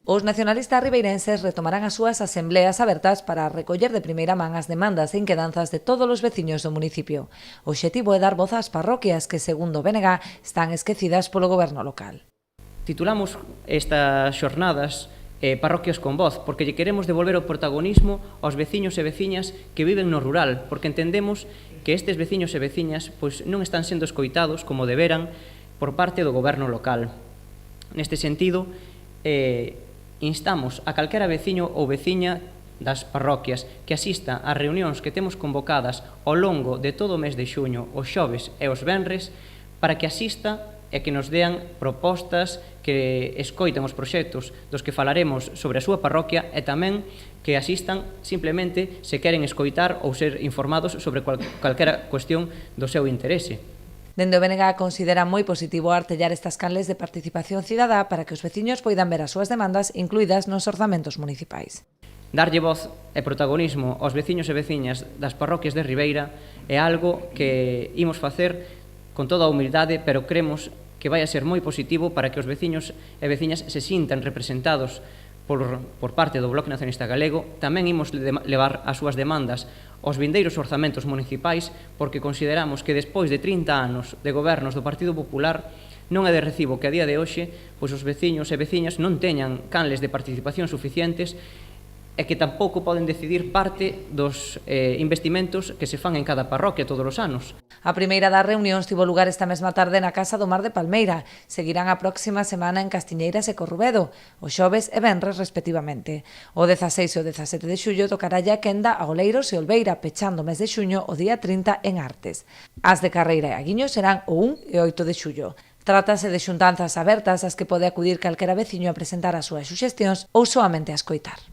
Os nacionalistas ribeirenses retomarán as súas asembleas abertas para recoller de primeira man as demandas e inquedanzas de todos os veciños do municipio. O obxectivo é dar voz ás parroquias que, segundo o BNG, están esquecidas polo goberno local. Titulamos estas xornadas Parroquias con voz, porque lle queremos devolver o protagonismo aos veciños e veciñas que viven no rural, porque entendemos que estes veciños e veciñas non están sendo escoitados como deberan por parte do goberno local. Neste sentido, instamos a calquera veciño ou veciña das parroquias que asista ás reunións que temos convocadas ao longo de todo o mes de xuño, os xoves e os venres, para que asista e que nos dean propostas, que escoiten os proxectos dos que falaremos sobre a súa parroquia e tamén que asistan simplemente se queren escoitar ou ser informados sobre calquera cuestión do seu interese. Dende o BNG considera moi positivo artellar estas canles de participación cidadá para que os veciños poidan ver as súas demandas incluídas nos orzamentos municipais. Darlle voz e protagonismo aos veciños e veciñas das parroquias de Ribeira é algo que imos facer con toda a humildade, pero cremos que vai a ser moi positivo para que os veciños e veciñas se sintan representados por parte do Bloque Nacionalista Galego. Tamén imos levar as súas demandas aos vindeiros orzamentos municipais, porque consideramos que despois de 30 anos de gobernos do Partido Popular non é de recibo que a día de hoxe os veciños e veciñas non teñan canles de participación suficientes e que tampouco poden decidir parte dos investimentos que se fan en cada parroquia todos os anos. A primeira das reunións tivo lugar esta mesma tarde na Casa do Mar de Palmeira. Seguirán a próxima semana en Castiñeiras e Corrubedo, os xoves e venres respectivamente. O 16 e o 17 de xullo tocará a quenda a Oleiros e Olveira, pechando o mes de xuño o día 30 en Artes. As de Carreira e Aguiño serán o 1 e 8 de xullo. Trátase de xuntanzas abertas ás que pode acudir calquera veciño a presentar as súas suxestións ou soamente a escoitar.